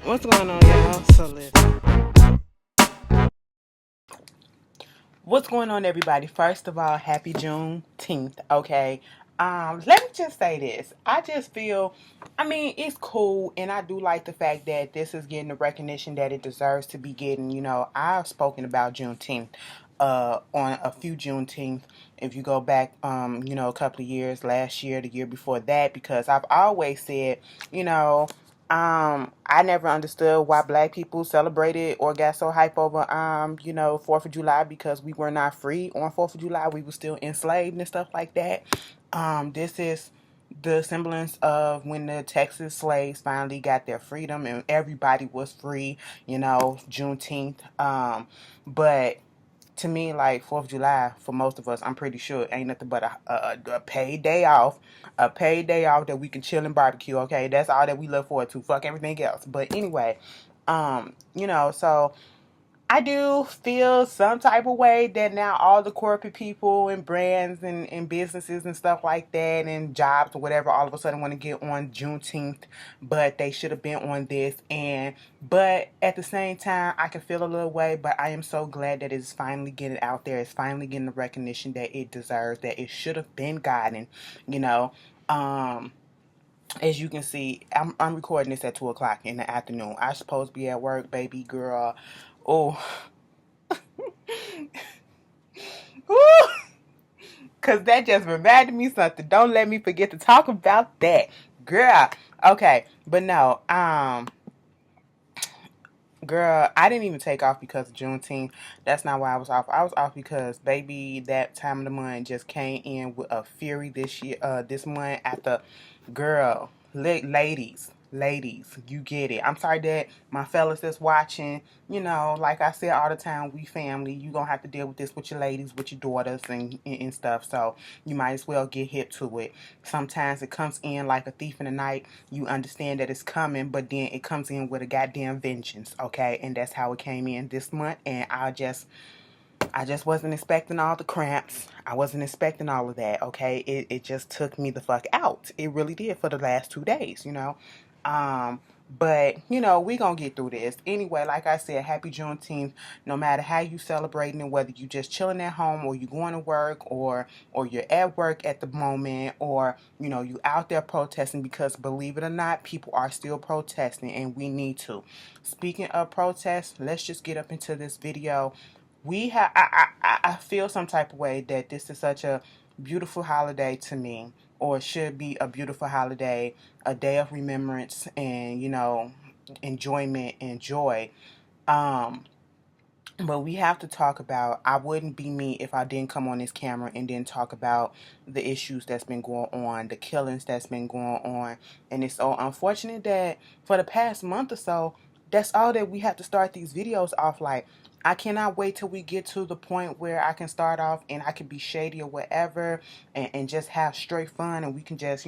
What's going on, y'all? So listen. What's going on, everybody? First of all, happy Juneteenth. Okay. Let me just say this. I just feel, it's cool, and I do like the fact that this is getting the recognition that it deserves to be getting. I've spoken about Juneteenth, on a few Juneteenth. If you go back, a couple of years, last year, the year before that, because I've always said, you know, I never understood why black people celebrated or got so hype over, 4th of July, because we were not free on 4th of July. We were still enslaved and stuff like that. This is the semblance of when the Texas slaves finally got their freedom and everybody was free, Juneteenth. But to me, like 4th of July, for most of us, I'm pretty sure ain't nothing but a paid day off, that we can chill and barbecue. Okay, that's all that we look forward to. Fuck everything else. But anyway, so I do feel some type of way that now all the corporate people and brands and businesses and stuff like that and jobs or whatever all of a sudden want to get on Juneteenth, but they should have been on this. But at the same time, I can feel a little way, but I am so glad that it's finally getting out there. It's finally getting the recognition that it deserves, that it should have been gotten, you know. As you can see, I'm recording this at 2 o'clock in the afternoon. I'm supposed to be at work, baby girl. Oh, because that just reminded me something. Don't let me forget to talk about that, girl. Okay, but no, girl, I didn't even take off because of Juneteenth. That's not why I was off. I was off because, baby, that time of the month just came in with a fury this year. This month after, girl, ladies, you get it. I'm sorry that my fellas that's watching. Like I said all the time, we family. You gonna have to deal with this with your ladies, with your daughters, and stuff. So you might as well get hip to it. Sometimes it comes in like a thief in the night. You understand that it's coming, but then it comes in with a goddamn vengeance, okay? And that's how it came in this month, and I just wasn't expecting all the cramps. I wasn't expecting all of that, okay? It just took me the fuck out. It really did for the last 2 days. Um, but, we gonna get through this. Anyway, like I said, happy Juneteenth. No matter how you celebrating it, whether you just chilling at home or you going to work or you're at work at the moment or, you out there protesting, because believe it or not, people are still protesting and we need to. Speaking of protests, let's just get up into this video. I feel some type of way that this is such a beautiful holiday to me, or should be a beautiful holiday, a day of remembrance and, enjoyment and joy. Um, but we have to talk about, I wouldn't be me if I didn't come on this camera and then talk about the issues that's been going on, the killings that's been going on. And it's so unfortunate that for the past month or so, that's all that we have to start these videos off like. I cannot wait till we get to the point where I can start off and I can be shady or whatever and just have straight fun, and we can just,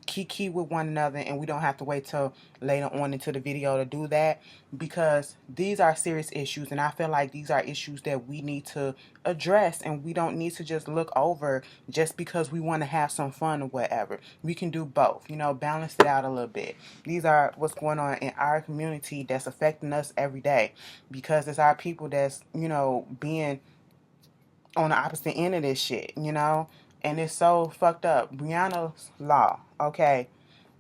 kiki with one another, and we don't have to wait till later on into the video to do that, because these are serious issues, and I feel like these are issues that we need to address, and we don't need to just look over just because we want to have some fun or whatever. We can do both, balance it out a little bit. These are what's going on in our community that's affecting us every day, because it's our people that's, being on the opposite end of this shit. And it's so fucked up. Breonna's law, okay?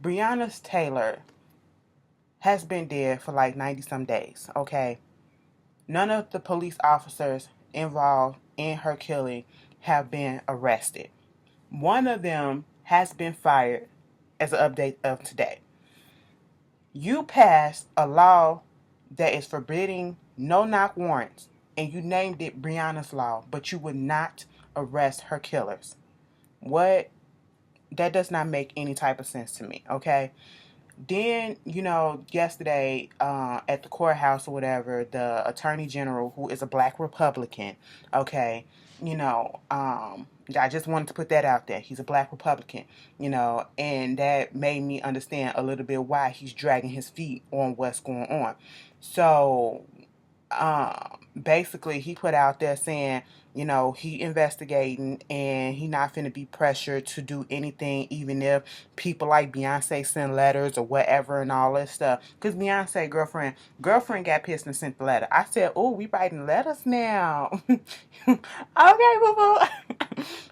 Breonna Taylor has been dead for like 90 some days, okay? None of the police officers involved in her killing have been arrested. One of them has been fired as an update of today. You passed a law that is forbidding no-knock warrants, and you named it Breonna's law, but you would not arrest her killers. What? That does not make any type of sense to me, okay? Then, yesterday at the courthouse or whatever, the attorney general, who is a black Republican, okay, I just wanted to put that out there. He's a black Republican, and that made me understand a little bit why he's dragging his feet on what's going on. So, basically he put out there saying, you know, he investigating and he not finna be pressured to do anything, even if people like Beyonce send letters or whatever and all that stuff. Because Beyonce girlfriend got pissed and sent the letter. I said, oh, we writing letters now. Okay, boo-boo.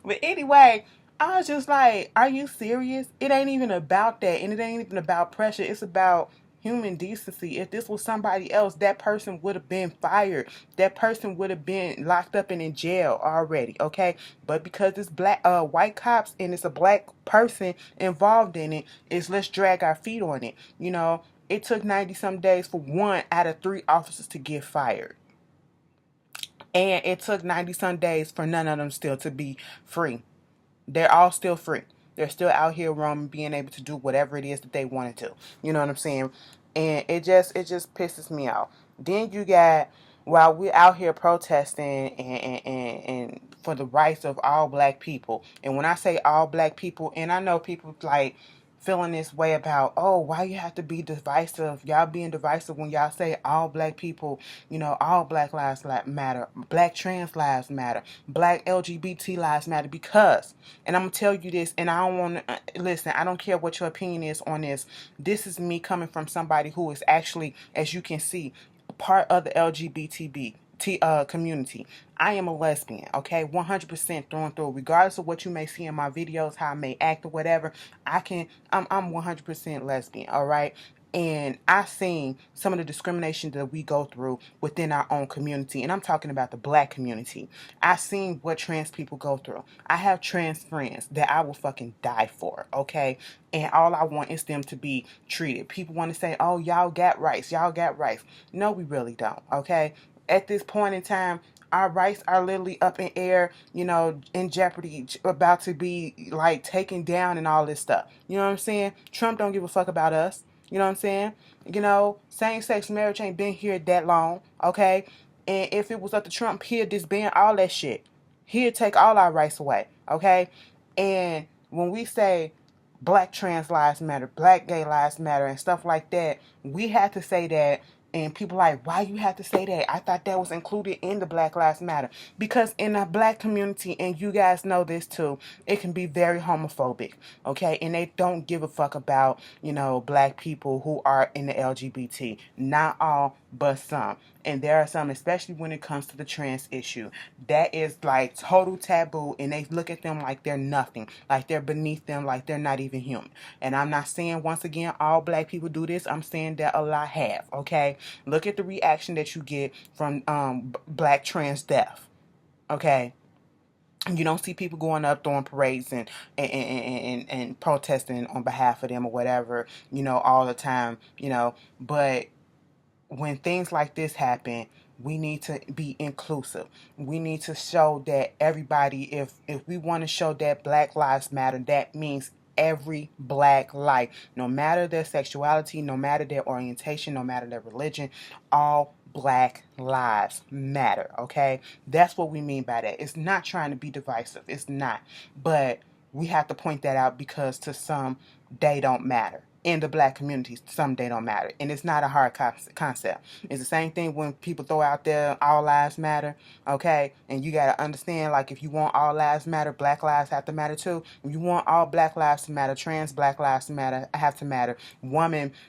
But anyway, I was just like, are you serious? It ain't even about that. And it ain't even about pressure. It's about human decency. If this was somebody else, that person would have been fired. That person would have been locked up and in jail already, okay? But because it's white cops and it's a black person involved in it, it's let's drag our feet on it. You know, it took 90 some days for 1 out of 3 officers to get fired. And it took 90 some days for none of them still to be free. They're all still free. They're still out here roaming, being able to do whatever it is that they wanted to. You know what I'm saying? And it just pisses me off. Then you got, while we're out here protesting and for the rights of all black people. And when I say all black people, and I know people like feeling this way about, oh, why you have to be divisive? Y'all being divisive when y'all say all black people, you know, all black lives matter, black trans lives matter, black LGBT lives matter. Because, and I'm gonna tell you this, and I don't want to listen, I don't care what your opinion is on this. This is me coming from somebody who is actually, as you can see, part of the LGBTB community. I am a lesbian, okay, 100% through and through. Regardless of what you may see in my videos, how I may act or whatever, I'm 100% lesbian, all right. And I've seen some of the discrimination that we go through within our own community. And I'm talking about the black community. I've seen what trans people go through. I have trans friends that I will fucking die for, okay? And all I want is them to be treated. People want to say, oh, y'all got rights. Y'all got rights. No, we really don't, okay? At this point in time, our rights are literally up in air, you know, in jeopardy, about to be like taken down and all this stuff. You know what I'm saying? Trump don't give a fuck about us. You know what I'm saying? You know, same-sex marriage ain't been here that long, okay? And if it was up to Trump, he'd disband all that shit. He'd take all our rights away, okay? And when we say black trans lives matter, black gay lives matter, and stuff like that, we have to say that. And people like, why you have to say that? I thought that was included in the Black Lives Matter. Because in the black community, and you guys know this too, it can be very homophobic, okay? And they don't give a fuck about, you know, black people who are in the LGBT. Not all, but some. And there are some, especially when it comes to the trans issue, that is like total taboo, and they look at them like they're nothing, like they're beneath them, like they're not even human. And I'm not saying, once again, all black people do this. I'm saying that a lot have, okay? Look at the reaction that you get from black trans death, okay? You don't see people going up throwing parades and protesting on behalf of them or whatever, you know, all the time, you know. But when things like this happen, we need to be inclusive. We need to show that everybody, if we want to show that Black Lives Matter, that means every black life, no matter their sexuality, no matter their orientation, no matter their religion, all black lives matter, okay? That's what we mean by that. It's not trying to be divisive. It's not. But we have to point that out because to some, they don't matter. In the black community, some they don't matter. And it's not a hard concept. It's the same thing when people throw out there, all lives matter, okay? And you got to understand, like, if you want all lives matter, black lives have to matter too. If you want all black lives to matter, trans black lives to matter, have to matter.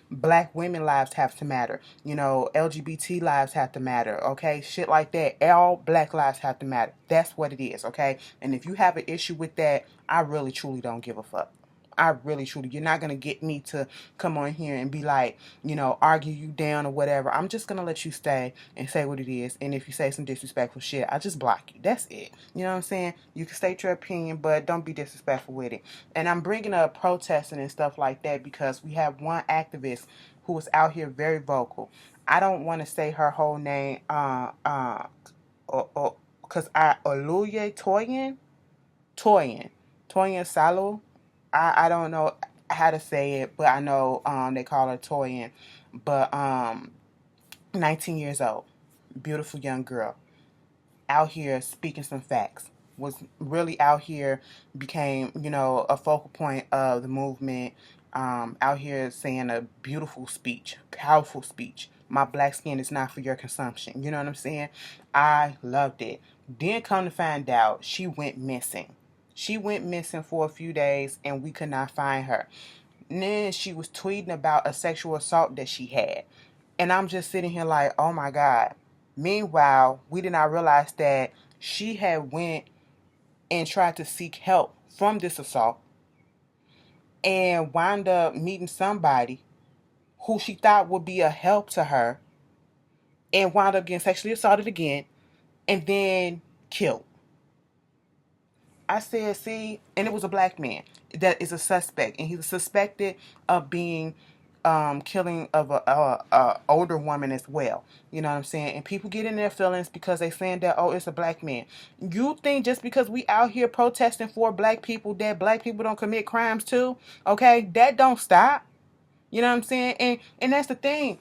Black women lives have to matter. You know, LGBT lives have to matter, okay? Shit like that. All black lives have to matter. That's what it is, okay? And if you have an issue with that, I really, truly don't give a fuck. I really, truly, you're not going to get me to come on here and be like, you know, argue you down or whatever. I'm just going to let you stay and say what it is. And if you say some disrespectful shit, I just block you. That's it. You know what I'm saying? You can state your opinion, but don't be disrespectful with it. And I'm bringing up protesting and stuff like that because we have one activist who is out here very vocal. I don't want to say her whole name, because Oluye Toyin Salo. I don't know how to say it, but I know they call her Toyin. But 19 years old, beautiful young girl, out here speaking some facts. Was really out here, became, you know, a focal point of the movement. Out here saying a beautiful speech, powerful speech, my black skin is not for your consumption. You know what I'm saying? I loved it. Then come to find out, she went missing. She went missing for a few days and we could not find her. And then she was tweeting about a sexual assault that she had. And I'm just sitting here like, oh my God. Meanwhile, we did not realize that she had went and tried to seek help from this assault and wound up meeting somebody who she thought would be a help to her and wound up getting sexually assaulted again and then killed. I said, see, and it was a black man that is a suspect, and he's suspected of being killing of a older woman as well. You know what I'm saying? And people get in their feelings because they saying that, oh, it's a black man. You think just because we out here protesting for black people that black people don't commit crimes too? Okay, that don't stop. You know what I'm saying? And that's the thing.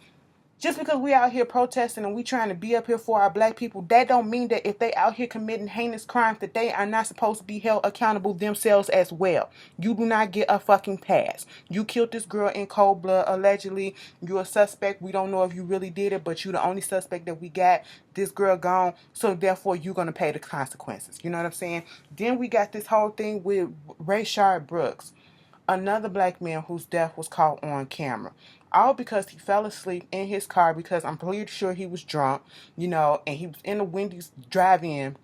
Just because we out here protesting and we trying to be up here for our black people, that don't mean that if they out here committing heinous crimes that they are not supposed to be held accountable themselves as well. You do not get a fucking pass. You killed this girl in cold blood, allegedly. You're a suspect. We don't know if you really did it, but you're the only suspect that we got. This girl gone, so therefore you're going to pay the consequences. You know what I'm saying? Then we got this whole thing with Rashard Brooks, another black man whose death was caught on camera. All because he fell asleep in his car because I'm pretty sure he was drunk, you know, and he was in the Wendy's drive-through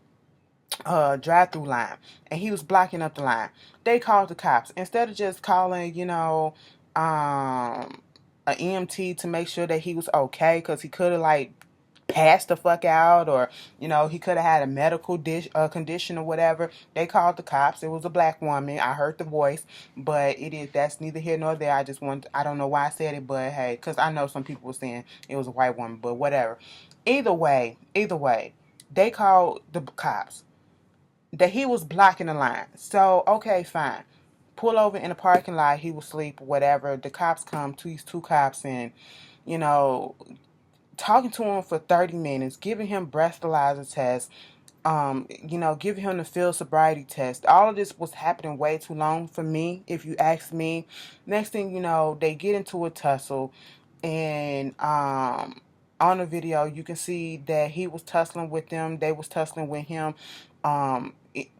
line, and he was blocking up the line. They called the cops. Instead of just calling, you know, an EMT to make sure that he was okay, because he could have, like, passed the fuck out, or you know, he could have had a medical condition or whatever. They called the cops. It was a black woman. I heard the voice, but that's neither here nor there. I don't know why I said it, but hey, because I know some people were saying it was a white woman, but whatever. Either way, they called the cops that he was blocking the line. So okay, fine, pull over in the parking lot. He was asleep, whatever. The cops come, these two cops, and you know, talking to him for 30 minutes, giving him breathalyzer tests, you know, giving him the field sobriety test. All of this was happening way too long for me, if you ask me. Next thing you know, they get into a tussle, and on the video, you can see that he was tussling with them. They was tussling with him.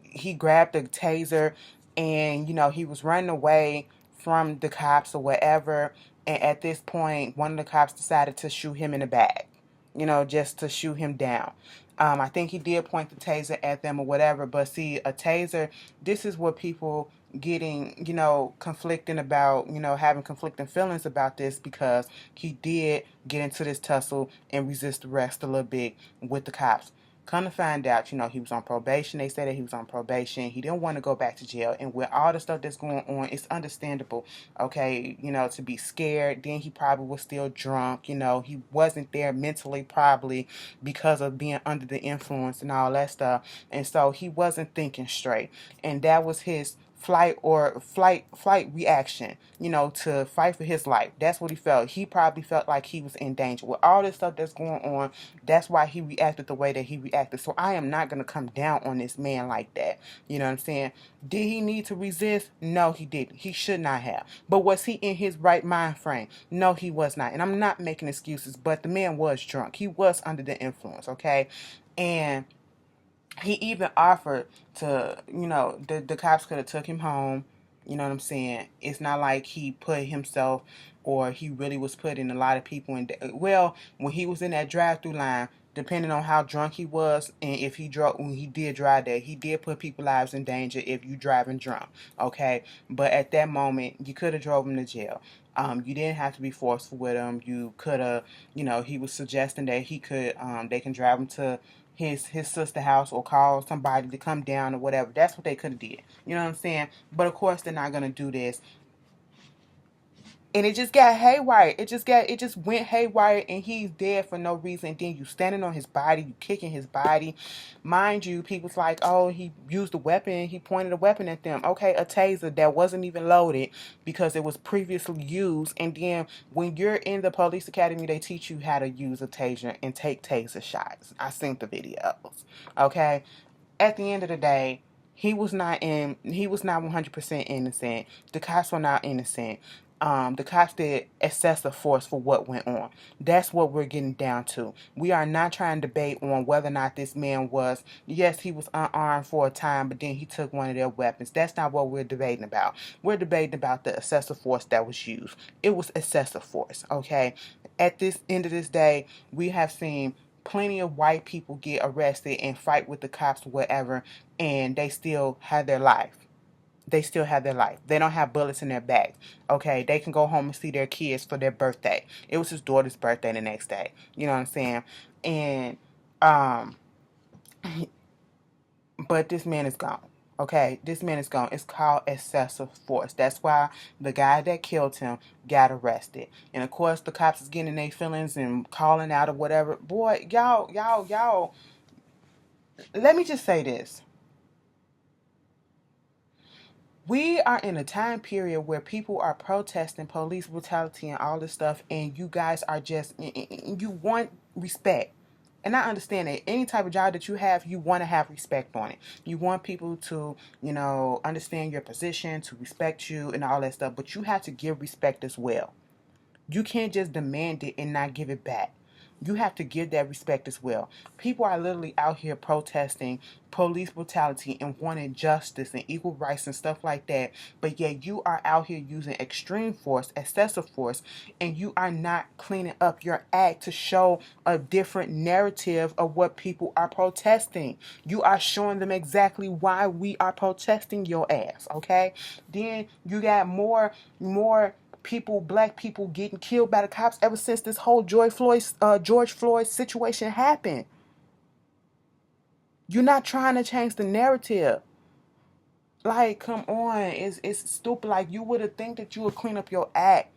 He grabbed a taser, and, you know, he was running away from the cops or whatever. And at this point, one of the cops decided to shoot him in the back, you know, just to shoot him down. I think he did point the taser at them or whatever. But see, a taser, this is what people getting, you know, conflicting about, you know, having conflicting feelings about this, because he did get into this tussle and resist arrest a little bit with the cops. Come to find out, you know, he was on probation. They said that he was on probation. He didn't want to go back to jail. And with all the stuff that's going on, it's understandable, okay, you know, to be scared. Then he probably was still drunk. You know, he wasn't there mentally, probably because of being under the influence and all that stuff. And so he wasn't thinking straight. And that was his flight reaction, you know, to fight for his life. That's what he felt. He probably felt like he was in danger. With all this stuff that's going on, that's why he reacted the way that he reacted. So I am not going to come down on this man like that. You know what I'm saying? Did he need to resist? No, he didn't. He should not have. But was he in his right mind frame? No, he was not. And I'm not making excuses, but the man was drunk. He was under the influence, okay? And he even offered to, you know, the cops could have took him home. You know what I'm saying? It's not like he put himself, or he really was putting a lot of people in. Well, when he was in that drive-through line, depending on how drunk he was, and if he drove, when he did drive there, he did put people's lives in danger if you driving drunk, okay? But at that moment, you could have drove him to jail. You didn't have to be forceful with him. You could have, you know, he was suggesting that he could, they can drive him to his sister house or call somebody to come down or whatever. That's what they could have did. You know what I'm saying? But of course they're not gonna do this. And it just got haywire. It just went haywire, and he's dead for no reason. And then you standing on his body, you kicking his body. Mind you, people's like, oh, he used a weapon. He pointed a weapon at them. Okay, a taser that wasn't even loaded because it was previously used. And then when you're in the police academy, they teach you how to use a taser and take taser shots. I seen the videos. Okay, at the end of the day, he was not 100% innocent. The cops were not innocent. The cops did excessive force for what went on. That's what we're getting down to. We are not trying to debate on whether or not this man was, yes, he was unarmed for a time, but then he took one of their weapons. That's not what we're debating about. We're debating about the excessive force that was used. It was excessive force, okay? At this end of this day, we have seen plenty of white people get arrested and fight with the cops or whatever, and they still have their life. They still have their life. They don't have bullets in their back. Okay, they can go home and see their kids for their birthday. It was his daughter's birthday the next day. You know what I'm saying? And but this man is gone. Okay, this man is gone. It's called excessive force. That's why the guy that killed him got arrested. And of course, the cops is getting their feelings and calling out or whatever. Boy, y'all. Let me just say this. We are in a time period where people are protesting police brutality and all this stuff, and you guys are just, you want respect. And I understand that any type of job that you have, you want to have respect on it. You want people to, understand your position, to respect you and all that stuff, but you have to give respect as well. You can't just demand it and not give it back. You have to give that respect as well. People are literally out here protesting police brutality and wanting justice and equal rights and stuff like that. But yet you are out here using extreme force, excessive force, and you are not cleaning up your act to show a different narrative of what people are protesting. You are showing them exactly why we are protesting your ass, okay? Then you got more people, black people getting killed by the cops ever since this whole George Floyd situation happened. You're not trying to change the narrative. Like, come on, it's stupid. Like, you would have think that you would clean up your act,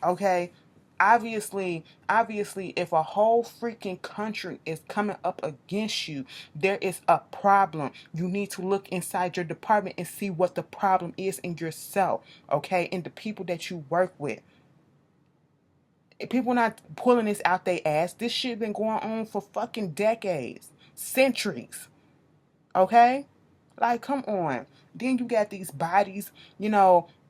okay? Obviously, if a whole freaking country is coming up against you, there is a problem. You need to look inside your department and see what the problem is in yourself, okay? And the people that you work with. People not pulling this out their ass. This shit been going on for fucking decades, centuries, okay? Like, come on. Then you got these bodies,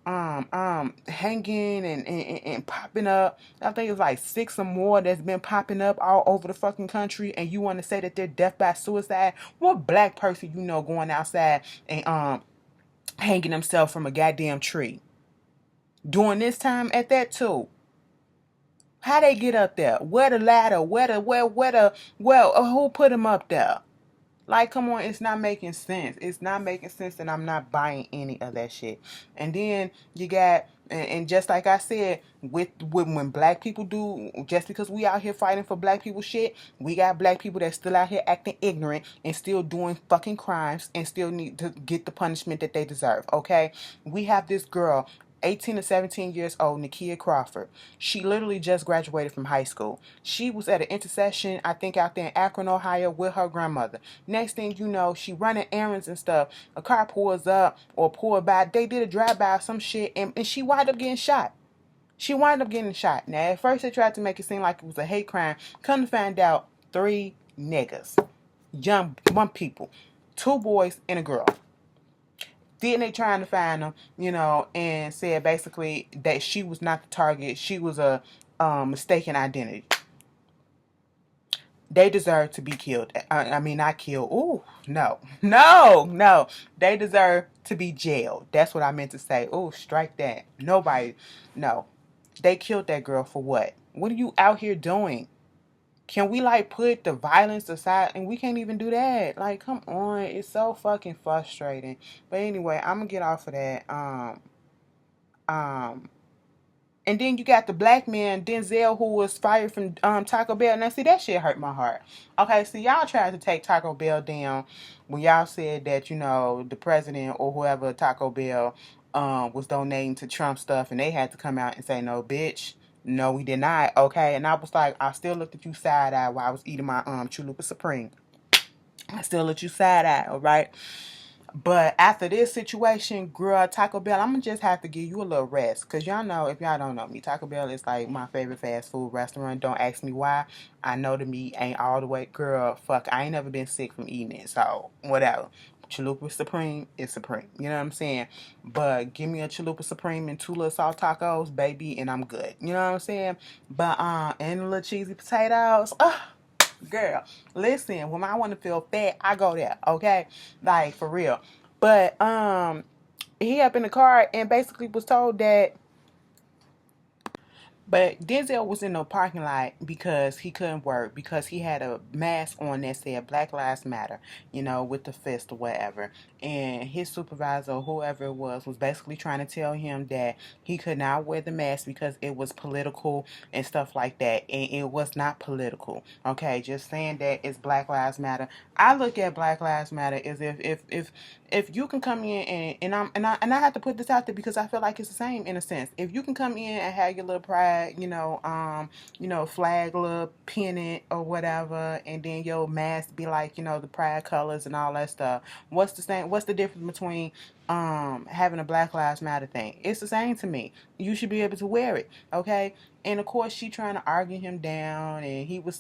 hanging and popping up. I think it's like 6 or more that's been popping up all over the fucking country, and you want to say that they're death by suicide? What black person going outside and hanging themselves from a goddamn tree? During this time at that too. How they get up there? Where the ladder? Who put them up there? Like, come on, it's not making sense. It's not making sense, and I'm not buying any of that shit. And then you got, and just like I said, with when black people do, just because we out here fighting for black people shit, we got black people that's still out here acting ignorant and still doing fucking crimes and still need to get the punishment that they deserve, okay? We have this girl, 18 to 17 years old, Nakia Crawford. She literally just graduated from high school. She was at an intersection, I think out there in Akron, Ohio, with her grandmother. Next thing you know, she running errands and stuff. A car pulls up or pulled by. They did a drive-by or some shit, and she wound up getting shot. She wound up getting shot. Now, at first they tried to make it seem like it was a hate crime. Come to find out, 3 niggas. Young people. 2 boys and a girl. Then they trying to find them, and said basically that she was not the target. She was a mistaken identity. They deserve to be killed. I mean, not killed. Ooh, no. They deserve to be jailed. That's what I meant to say. Ooh, strike that. Nobody, no. They killed that girl for what? What are you out here doing? Can we put the violence aside? And we can't even do that. Like, come on. It's so fucking frustrating. But anyway, I'm gonna get off of that. And then you got the black man, Denzel, who was fired from Taco Bell. Now, see, that shit hurt my heart. Okay, so y'all tried to take Taco Bell down when y'all said that, the president or whoever Taco Bell was donating to Trump stuff, and they had to come out and say, no, bitch. No, we did not. Okay, and I was like, I still looked at you side-eye while I was eating my Chalupa Supreme. I still looked you side-eye, all right? But after this situation, girl, Taco Bell, I'm going to just have to give you a little rest. Because y'all know, if y'all don't know me, Taco Bell is like my favorite fast food restaurant. Don't ask me why. I know the meat ain't all the way. Girl, fuck, I ain't never been sick from eating it. So, whatever. Chalupa Supreme is Supreme. You know what I'm saying? But give me a Chalupa Supreme and 2 little soft tacos, baby, and I'm good. You know what I'm saying? But and the little cheesy potatoes. Girl, listen, when I want to feel fat, I go there, okay? Like, for real. But he up in the car and basically was told that, but Denzel was in the parking lot because he couldn't work because he had a mask on that said Black Lives Matter, with the fist or whatever. And his supervisor, or whoever it was basically trying to tell him that he could not wear the mask because it was political and stuff like that. And it was not political. Okay, just saying that it's Black Lives Matter. I look at Black Lives Matter as if you can come in and I have to put this out there because I feel like it's the same in a sense. If you can come in and have your little pride, flag, little pennant or whatever, and then your mask be like, the pride colors and all that stuff. What's the same? What's the difference between having a Black Lives Matter thing? It's the same to me. You should be able to wear it, okay? And of course, she trying to argue him down, and he was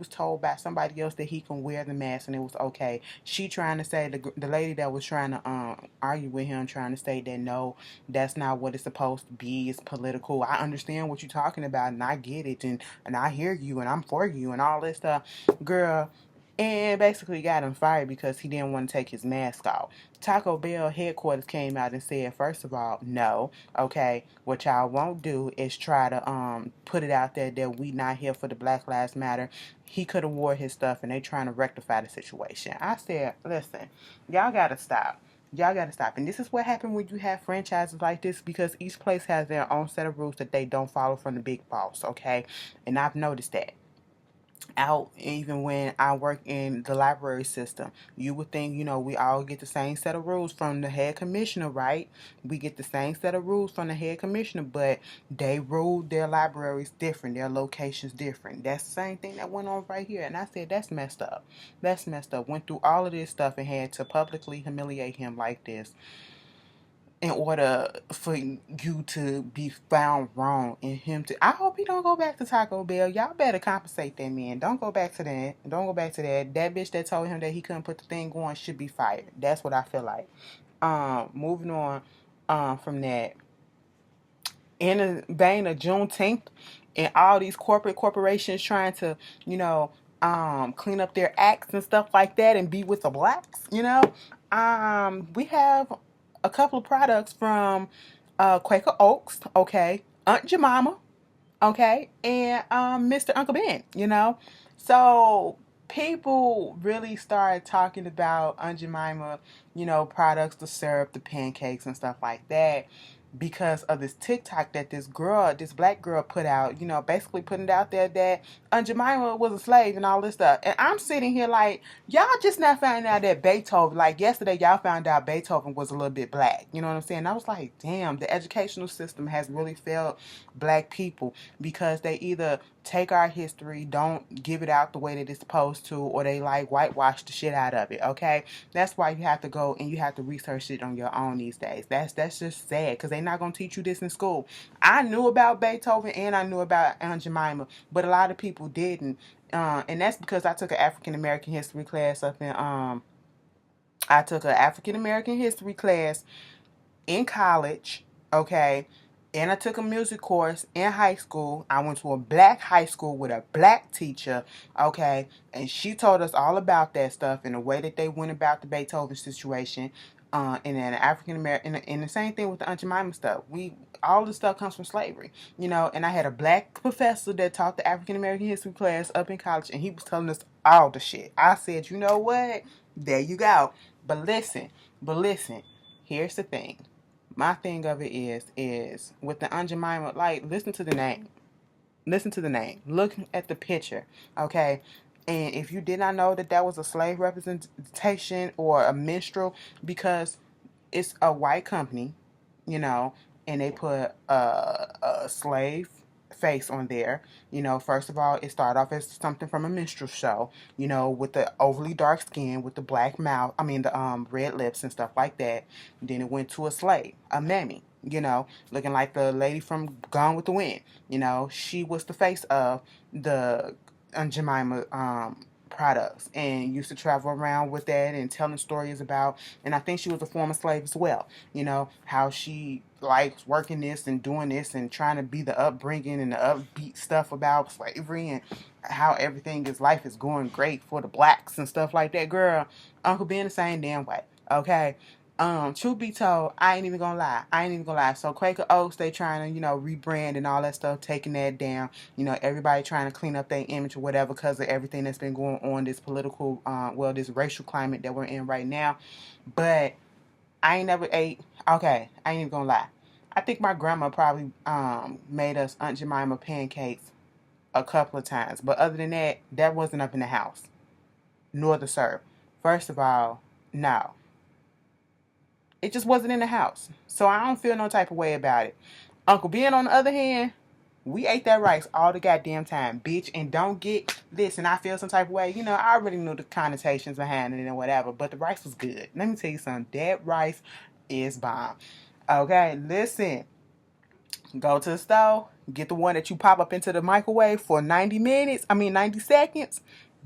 told by somebody else that he can wear the mask and it was okay. She trying to say the lady that was trying to argue with him, trying to say that no, that's not what it's supposed to be. It's political. I understand what you're talking about, and I get it, and I hear you, and I'm for you, and all this stuff, girl. And basically got him fired because he didn't want to take his mask off. Taco Bell headquarters came out and said, first of all, no, okay, what y'all won't do is try to put it out there that we not here for the Black Lives Matter. He could have wore his stuff and they trying to rectify the situation. I said, listen, y'all gotta stop. Y'all gotta stop. And this is what happened when you have franchises like this, because each place has their own set of rules that they don't follow from the big boss, okay? And I've noticed that out even when I work in the library system. You would think, we all get the same set of rules from the head commissioner, right? We get the same set of rules from the head commissioner, but they ruled their libraries different, their locations different. That's the same thing that went on right here. And I said, that's messed up. That's messed up. Went through all of this stuff and had to publicly humiliate him like this in order for you to be found wrong and him to. I hope he don't go back to Taco Bell. Y'all better compensate that man. Don't go back to that. Don't go back to that. That bitch that told him that he couldn't put the thing on should be fired. That's what I feel like. Moving on from that. In the vein of Juneteenth and all these corporations trying to, clean up their acts and stuff like that and be with the blacks, we have a couple of products from Quaker Oats, okay, Aunt Jemima, okay, and Mr. Uncle Ben, So people really started talking about Aunt Jemima, products, the syrup, the pancakes, and stuff like that, because of this TikTok that this black girl put out, basically putting it out there that Aunt Jemima was a slave and all this stuff. And I'm sitting here like, y'all just not finding out that Beethoven, like yesterday y'all found out Beethoven was a little bit black. You know what I'm saying? I was like, damn, the educational system has really failed black people because they either take our history, don't give it out the way that it's supposed to, or they like whitewash the shit out of it, okay? That's why you have to go and you have to research it on your own these days. That's just sad because they're not going to teach you this in school. I knew about Beethoven and I knew about Aunt Jemima, but a lot of people didn't. And that's because I took an African American history class in college, okay? And I took a music course in high school. I went to a black high school with a black teacher, okay? And she told us all about that stuff and the way that they went about the Beethoven situation. And then African American, and the same thing with the Aunt Jemima stuff. All this stuff comes from slavery, And I had a black professor that taught the African American history class up in college, and he was telling us all the shit. I said, you know what? There you go. But listen. Here's the thing. My thing of it is with the Aunt Jemima, like, listen to the name. Look at the picture, okay? And if you did not know that was a slave representation or a minstrel, because it's a white company, and they put a slave face on there. First of all, it started off as something from a minstrel show, with the overly dark skin, with the black mouth, the red lips and stuff like that. Then it went to a slave, a mammy, looking like the lady from Gone with the Wind. She was the face of the Aunt Jemima products and used to travel around with that and telling stories about, and I think she was a former slave as well, how she likes working this and doing this and trying to be the upbringing and the upbeat stuff about slavery and how life is going great for the blacks and stuff like that. Girl, Uncle Ben the same damn way. Okay. Truth be told, I ain't even gonna lie. So Quaker Oats, they trying to, rebrand and all that stuff, taking that down. Everybody trying to clean up their image or whatever because of everything that's been going on, this political, this racial climate that we're in right now. But I ain't never ate. Okay, I ain't even gonna lie. I think my grandma probably made us Aunt Jemima pancakes a couple of times. But other than that, that wasn't up in the house. Nor the serve. First of all, no. It just wasn't in the house. So I don't feel no type of way about it. Uncle Ben, on the other hand, we ate that rice all the goddamn time, bitch. And don't get this, and I feel some type of way. I already knew the connotations behind it and whatever, but the rice was good. Let me tell you something. That rice is bomb. Okay, listen. Go to the stove. Get the one that you pop up into the microwave for 90 seconds.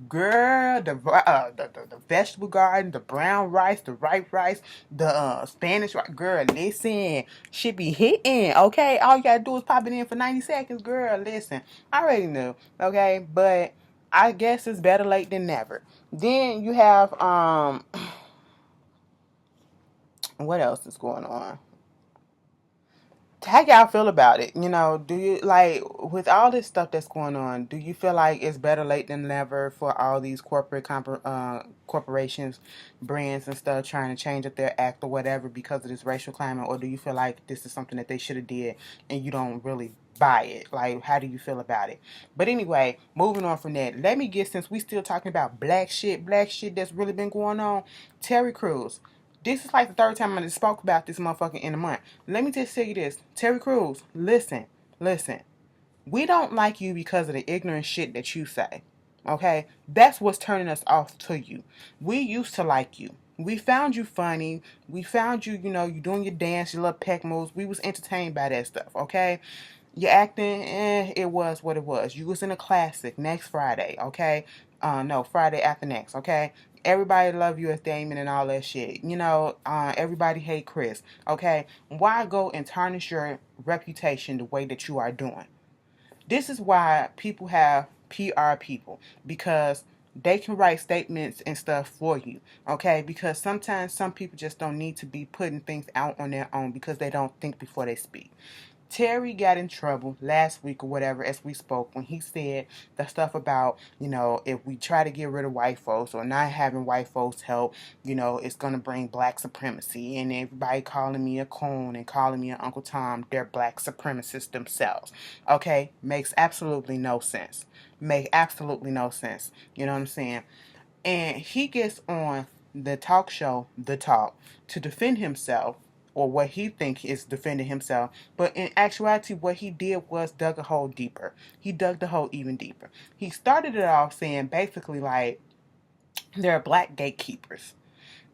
Girl, the vegetable garden, the brown rice, the white rice, the Spanish rice. Girl, listen. Should be hitting, okay? All you gotta do is pop it in for 90 seconds. Girl, listen. I already knew, okay? But I guess it's better late than never. Then you have, what else is going on? How y'all feel about it? Do you, like, with all this stuff that's going on, do you feel like it's better late than never for all these corporations, brands and stuff trying to change up their act or whatever because of this racial climate? Or do you feel like this is something that they should have did and you don't really buy it? Like, how do you feel about it? But anyway, moving on from that, let me get, since we still talking about black shit that's really been going on, Terry Crews. This is like the third time I just spoke about this motherfucker in a month. Let me just tell you this. Terry Crews, listen. We don't like you because of the ignorant shit that you say. Okay? That's what's turning us off to you. We used to like you. We found you funny. We found you, you doing your dance, your little peck moves. We was entertained by that stuff, okay? Your acting, it was what it was. You was in a classic next Friday, okay? No, Friday after next, okay? Everybody love you at Damon and all that shit. Everybody hate Chris. Okay? Why go and tarnish your reputation the way that you are doing? This is why people have PR people. Because they can write statements and stuff for you. Okay? Because sometimes some people just don't need to be putting things out on their own because they don't think before they speak. Terry got in trouble last week or whatever as we spoke when he said the stuff about, if we try to get rid of white folks or not having white folks help, it's going to bring black supremacy, and everybody calling me a coon and calling me an Uncle Tom, they're black supremacists themselves. Okay? Makes absolutely no sense. You know what I'm saying? And he gets on the talk show, The Talk, to defend himself, or what he thinks is defending himself. But in actuality, what he did was dug a hole deeper. He dug the hole even deeper. He started it off saying basically like there are black gatekeepers.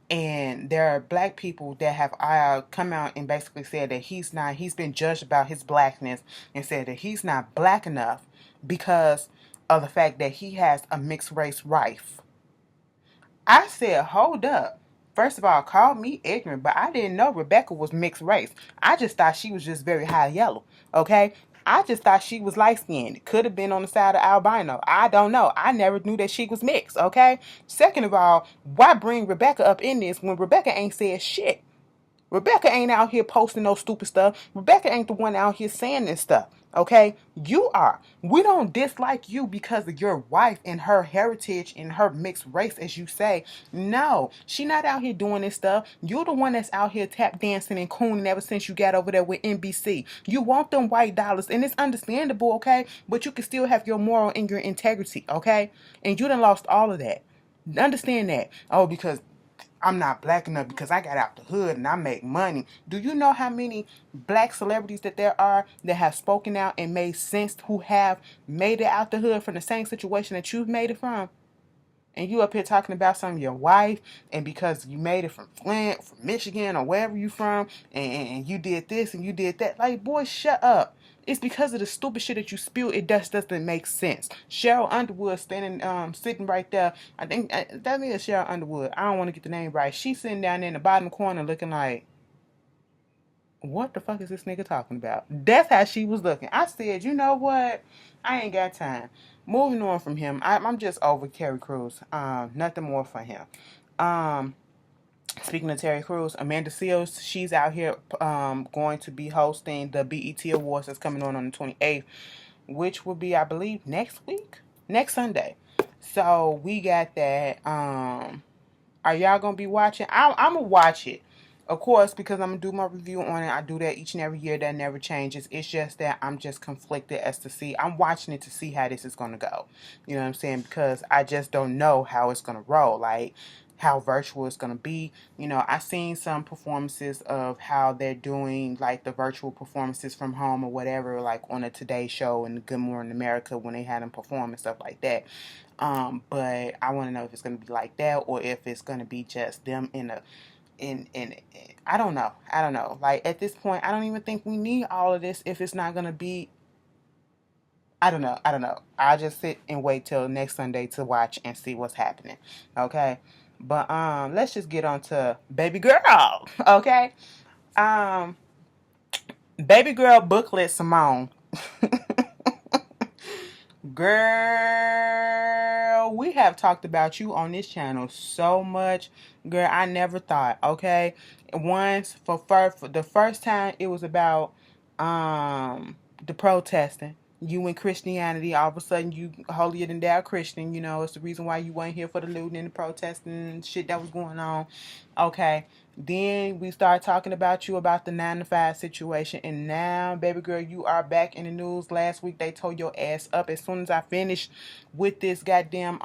And there are black people that have come out and basically said that he's been judged about his blackness and said that he's not black enough because of the fact that he has a mixed race wife. I said, hold up. First of all, call me ignorant, but I didn't know Rebecca was mixed race. I just thought she was just very high yellow, okay? I just thought she was light-skinned. Could have been on the side of albino. I don't know. I never knew that she was mixed, okay? Second of all, why bring Rebecca up in this when Rebecca ain't said shit? Rebecca ain't out here posting no stupid stuff. Rebecca ain't the one out here saying this stuff. Okay? You are. We don't dislike you because of your wife and her heritage and her mixed race, as you say. No. She not out here doing this stuff. You're the one that's out here tap dancing and cooning ever since you got over there with NBC. You want them white dollars, and it's understandable, okay? But you can still have your moral and your integrity, okay? And you done lost all of that. Understand that. Oh, because I'm not black enough because I got out the hood and I make money. Do you know how many black celebrities that there are that have spoken out and made sense, who have made it out the hood from the same situation that you've made it from? And you up here talking about some of your wife, and because you made it from Flint, from Michigan, or wherever you from, and you did this and you did that. Like, boy, shut up. It's because of the stupid shit that you spew. It just doesn't make sense. Cheryl Underwood sitting right there. I think that is Cheryl Underwood. I don't want to get the name right. She's sitting down there in the bottom corner looking like, what the fuck is this nigga talking about? That's how she was looking. I said, you know what? I ain't got time. Moving on from him. I'm just over Terry Crews. Nothing more for him. Speaking of Terry Crews, Amanda Seales, she's out here going to be hosting the BET Awards that's coming on the 28th, which will be, I believe, next Sunday. So we got that. Are y'all gonna be watching? I'm gonna watch it, of course, because I'm gonna do my review on it. I do that each and every year. That never changes. It's just that I'm just conflicted as to see. I'm watching it to see how this is gonna go. You know what I'm saying? Because I just don't know how it's gonna roll. Like, how virtual it's gonna be. You know, I seen some performances of how they're doing, like the virtual performances from home or whatever, like on a Today Show and Good Morning America when they had them perform and stuff like that. But I want to know if it's gonna be like that or if it's gonna be just them in I don't know. Like, at this point, I don't even think we need all of this if it's not gonna be. I don't know. I'll just sit and wait till next Sunday to watch and see what's happening. Okay. But let's just get on to baby girl. Okay. Baby girl booklet Simone. Girl, we have talked about you on this channel so much. Girl, I never thought, okay? Once, for the first time, it was about the protesting. You and Christianity, all of a sudden you holier than thou Christian. You know, it's the reason why you weren't here for the looting and the protesting and shit that was going on. Okay. Then we start talking about you about the 9 to 5 situation, and now, baby girl, you are back in the news. Last week they tore your ass up. As soon as I finished with this goddamn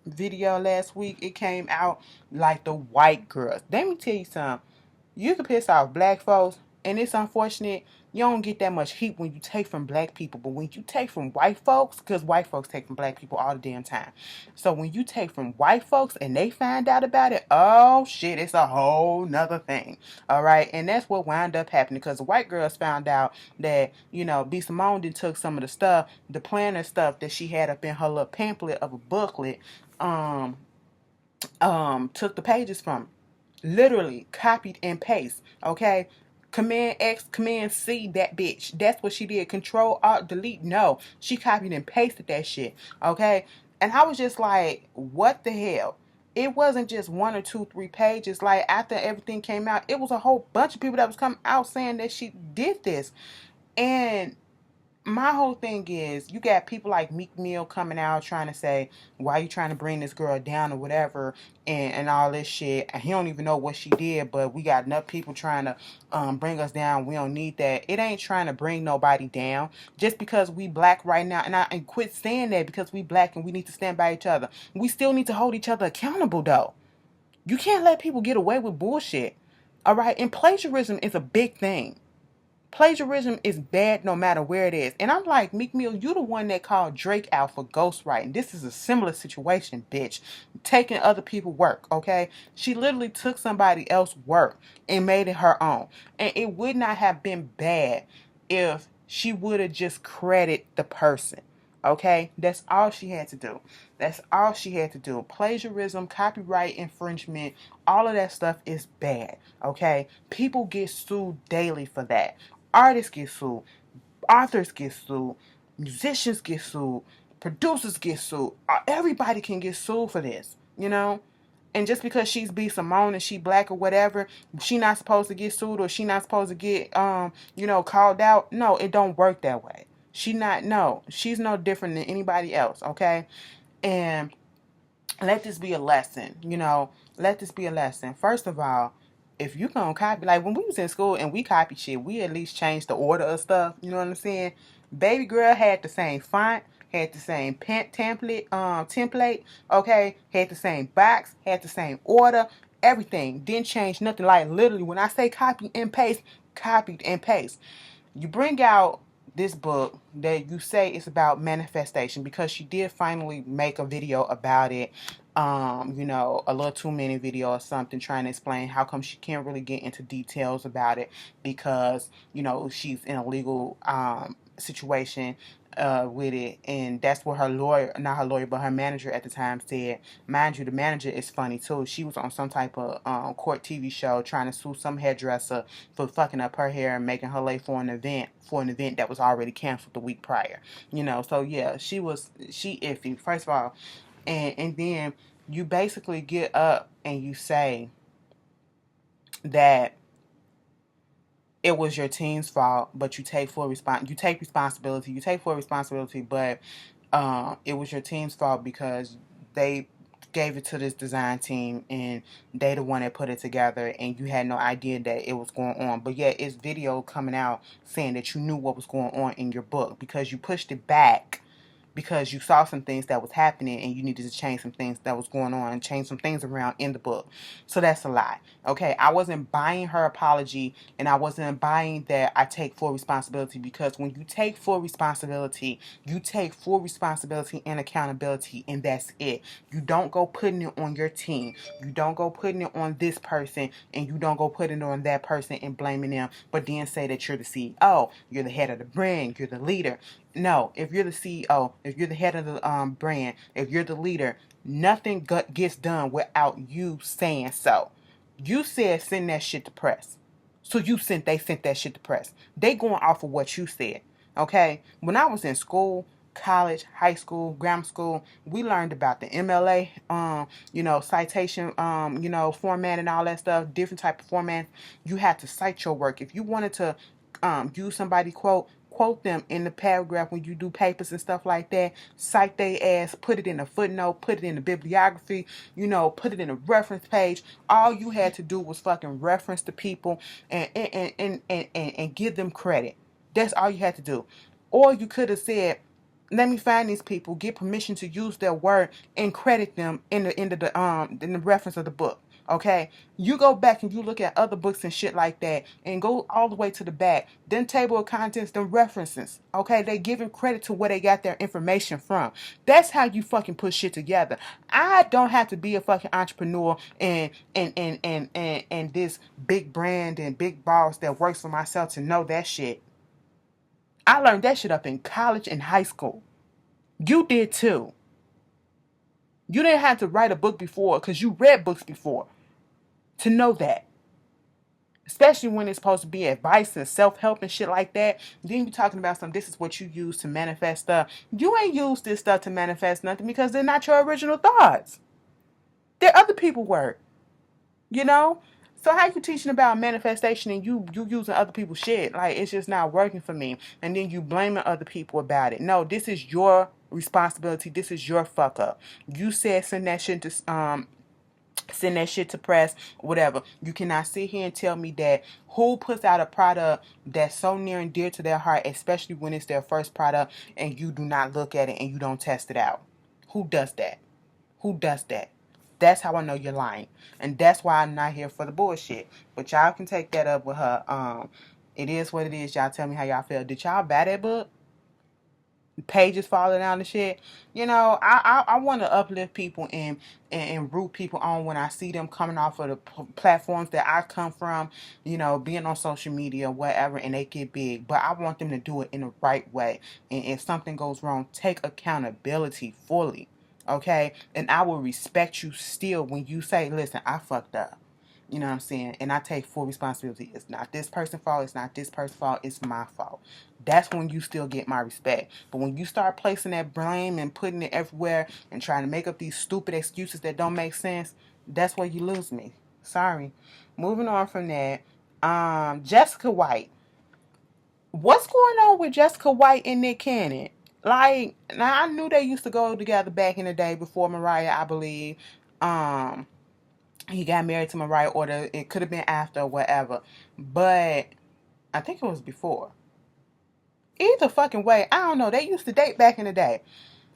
video last week, it came out like the white girls. Let me tell you something. You can piss off black folks, and it's unfortunate you don't get that much heat when you take from black people, but when you take from white folks, because white folks take from black people all the damn time. So when you take from white folks and they find out about it, oh shit, it's a whole nother thing. All right, and that's what wound up happening, because the white girls found out that, you know, B. Simone did took some of the stuff, the planner stuff that she had up in her little pamphlet of a booklet, took the pages from it. Literally copied and paste. Okay. Command X, Command C, that bitch. That's what she did. Control Alt Delete. No, she copied and pasted that shit. Okay. And I was just like, what the hell? It wasn't just 1 or 2, 3 pages. Like, after everything came out, it was a whole bunch of people that was coming out saying that she did this. And my whole thing is, you got people like Meek Mill coming out trying to say, why you trying to bring this girl down or whatever, and all this shit. And he don't even know what she did, but we got enough people trying to bring us down. We don't need that. It ain't trying to bring nobody down. Just because we black right now, and quit saying that because we black and we need to stand by each other. We still need to hold each other accountable, though. You can't let people get away with bullshit. All right? And plagiarism is a big thing. Plagiarism is bad no matter where it is. And I'm like, Meek Mill, you the one that called Drake out for ghostwriting. This is a similar situation, bitch. Taking other people's work, okay? She literally took somebody else's work and made it her own. And it would not have been bad if she would have just credited the person. Okay? That's all she had to do. That's all she had to do. Plagiarism, copyright infringement, all of that stuff is bad. Okay? People get sued daily for that. Artists get sued, authors get sued, musicians get sued, producers get sued. Everybody can get sued for this, you know? And just because she's B. Simone and she black or whatever, she not supposed to get sued or she not supposed to get, called out. No, it don't work that way. She's no different than anybody else, okay? And let this be a lesson, let this be a lesson. First of all, if you gonna copy, like when we was in school and we copied shit, we at least changed the order of stuff. You know what I'm saying? Baby girl had the same font, had the same template, okay? Had the same box, had the same order, everything. Didn't change nothing. Like, literally, when I say copy and paste, copied and paste. You bring out this book that you say is about manifestation, because she did finally make a video about it. a little too many video or something trying to explain how come she can't really get into details about it because, she's in a legal situation with it. And that's what her lawyer, not her lawyer, but her manager at the time said. Mind you, the manager is funny too. She was on some type of court TV show trying to sue some hairdresser for fucking up her hair and making her late for an event that was already canceled the week prior. So yeah, she iffy, first of all. And then you basically get up and you say that it was your team's fault, but you take full responsibility. You take full responsibility, but it was your team's fault because they gave it to this design team and they the one that put it together and you had no idea that it was going on. But yet it's video coming out saying that you knew what was going on in your book because you pushed it back because you saw some things that was happening and you needed to change some things that was going on and change some things around in the book. So that's a lie. Okay, I wasn't buying her apology and I wasn't buying that I take full responsibility, because when you take full responsibility, you take full responsibility and accountability, and that's it. You don't go putting it on your team. You don't go putting it on this person and you don't go putting it on that person and blaming them, but then say that you're the CEO, you're the head of the brand, you're the leader. No, if you're the CEO, if you're the head of the brand, if you're the leader, nothing gets done without you saying so. You said send that shit to press. So they sent that shit to press. They going off of what you said. Okay? When I was in school, college, high school, grammar school, we learned about the MLA, citation, format and all that stuff, different type of formats. You had to cite your work. If you wanted to use somebody quote them in the paragraph when you do papers and stuff like that, cite their ass, put it in a footnote, put it in the bibliography, put it in a reference page. All you had to do was fucking reference the people and give them credit. That's all you had to do. Or you could have said, let me find these people, get permission to use their word, and credit them in the reference of the book. Okay, you go back and you look at other books and shit like that, and go all the way to the back. Then table of contents, then references. Okay, they giving credit to where they got their information from. That's how you fucking put shit together. I don't have to be a fucking entrepreneur and this big brand and big boss that works for myself to know that shit. I learned that shit up in college and high school. You did too. You didn't have to write a book before because you read books before to know that. Especially when it's supposed to be advice and self-help and shit like that. Then you're talking about this is what you use to manifest stuff. You ain't used this stuff to manifest nothing because they're not your original thoughts. They're other people's work. So how you teaching about manifestation and you using other people's shit? Like, it's just not working for me. And then you blaming other people about it. No, this is your responsibility. This is your fuck up. You said send that shit to press, whatever. You cannot sit here and tell me that who puts out a product that's so near and dear to their heart, especially when it's their first product, and you do not look at it and you don't test it out. Who does that? Who does that? That's how I know you're lying. And that's why I'm not here for the bullshit. But y'all can take that up with her. It is what it is. Y'all tell me how y'all feel. Did y'all buy that book? Pages falling down and shit. I want to uplift people and root people on when I see them coming off of the platforms that I come from, being on social media, whatever, and they get big. But I want them to do it in the right way. And if something goes wrong, take accountability fully. Okay? And I will respect you still when you say, listen, I fucked up. You know what I'm saying? And I take full responsibility. It's not this person's fault. It's not this person's fault. It's my fault. That's when you still get my respect. But when you start placing that blame and putting it everywhere and trying to make up these stupid excuses that don't make sense, that's where you lose me. Sorry. Moving on from that. Jessica White. What's going on with Jessica White and Nick Cannon? Like, now I knew they used to go together back in the day before Mariah, I believe. He got married to Mariah, or it could have been after or whatever. But I think it was before. Either fucking way, I don't know. They used to date back in the day.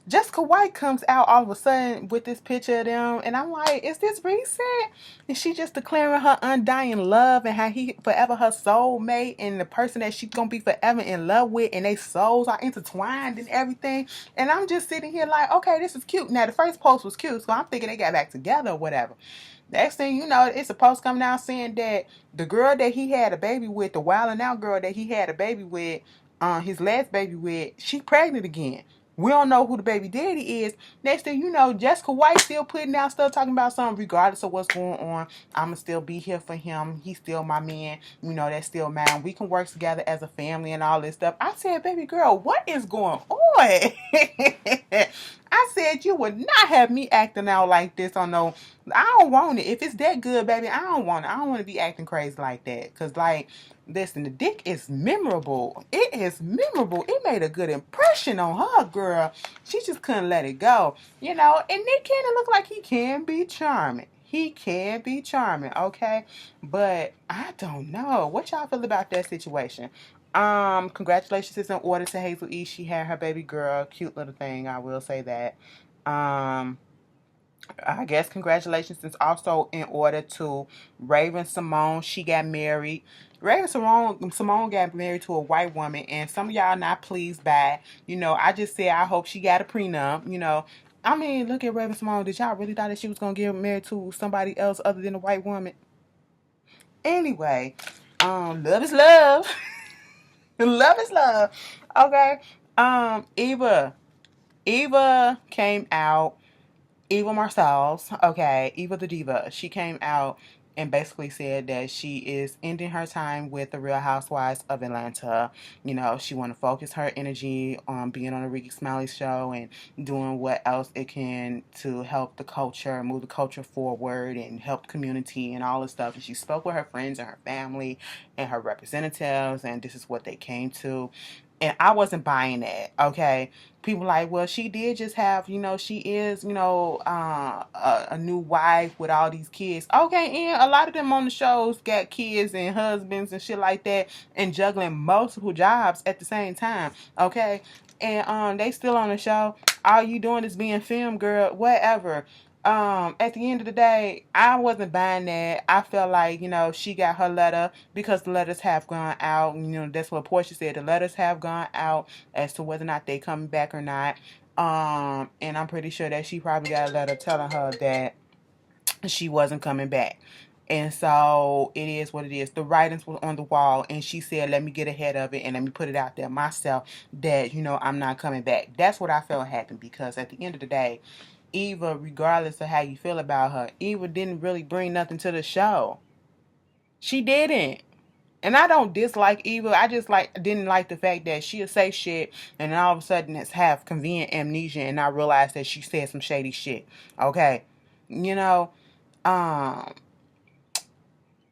Jessica White comes out all of a sudden with this picture of them, and I'm like, is this recent? And she just declaring her undying love and how he forever her soulmate and the person that she's gonna be forever in love with, and they souls are intertwined and everything. And I'm just sitting here like, okay, this is cute. Now the first post was cute, so I'm thinking they got back together or whatever. Next thing you know, it's a post coming out saying that the girl that he had a baby with, the wilding out girl that he had a baby with, his last baby with, she pregnant again. We don't know who the baby daddy is. Next thing you know, Jessica White still putting out stuff talking about something regardless of what's going on. I'ma still be here for him. He's still my man. You know, that's still mine. We can work together as a family and all this stuff. I said, baby girl, what is going on? I said, you would not have me acting out like this on no... I don't want it. If it's that good, baby, I don't want it. I don't want to be acting crazy like that. Because, like, listen, the dick is memorable. It is memorable. It made a good impression on her, girl. She just couldn't let it go. You know, and Nick Cannon look like he can be charming. He can be charming, okay? But I don't know. What y'all feel about that situation? Congratulations is in order to Hazel E. She had her baby girl. Cute little thing, I will say that. I guess congratulations is also in order to Raven Simone. She got married. Raven Simone got married to a white woman, and some of y'all not pleased by it. You know, I just said I hope she got a prenup. You know, I mean, look at Raven Simone. Did y'all really thought that she was gonna get married to somebody else other than a white woman? Anyway, love is love. Love is love. Okay. Eva came out. Eva Marcells, okay, Eva the Diva, she came out and basically said that she is ending her time with the Real Housewives of Atlanta. You know, she want to focus her energy on being on the Ricky Smiley show and doing what else it can to help the culture, move the culture forward and help the community and all this stuff. And she spoke with her friends and her family and her representatives, and this is what they came to. And I wasn't buying that, okay? People like, well, she did just have, you know, she is, you know, a new wife with all these kids. Okay, and a lot of them on the shows got kids and husbands and shit like that and juggling multiple jobs at the same time, okay? And they still on the show. All you doing is being filmed, girl, whatever. At the end of the day, I wasn't buying that. I felt like, you know, she got her letter because the letters have gone out. You know, that's what Portia said. The letters have gone out as to whether or not they coming back or not. And I'm pretty sure that she probably got a letter telling her that she wasn't coming back. And so it is what it is. The writings was on the wall, and she said, let me get ahead of it and let me put it out there myself that, you know, I'm not coming back. That's what I felt happened, because at the end of the day, Eva, regardless of how you feel about her, Eva didn't really bring nothing to the show. She didn't. And I don't dislike Eva. I just didn't like the fact that she'll say shit and then all of a sudden have convenient amnesia and I realize that she said some shady shit. Okay. You know,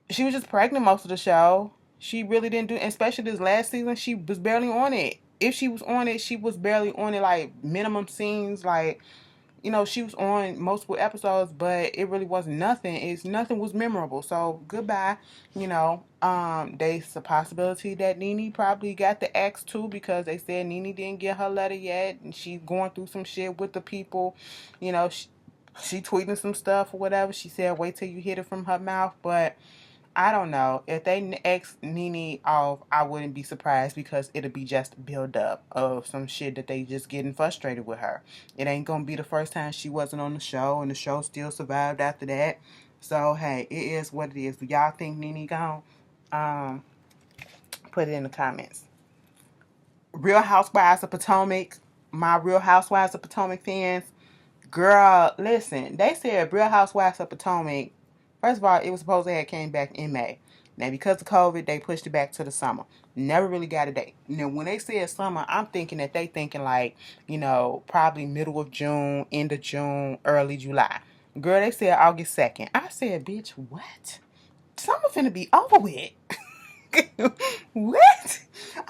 she was just pregnant most of the show. She really didn't do, especially this last season, she was barely on it. If she was on it, she was barely on it, like minimum scenes, like, you know, she was on multiple episodes, but it really wasn't nothing. Nothing was memorable. So goodbye. You know, there's a possibility that Nene probably got the axe too, because they said Nene didn't get her letter yet, and she's going through some shit with the people. You know, she tweeting some stuff or whatever. She said, wait till you hear it from her mouth, but I don't know. If they X Nene off, I wouldn't be surprised, because it'll be just a build up of some shit that they just getting frustrated with her. It ain't gonna be the first time she wasn't on the show, and the show still survived after that. So hey, it is what it is. Do y'all think Nene gone? Put it in the comments. Real Housewives of Potomac, my Real Housewives of Potomac fans, girl, listen. They said Real Housewives of Potomac. First of all, it was supposed to have came back in May. Now, because of COVID, they pushed it back to the summer. Never really got a date. Now, when they said summer, I'm thinking that they thinking like, you know, probably middle of June, end of June, early July. Girl, they said August 2nd. I said, bitch, what? Summer finna be over with. What?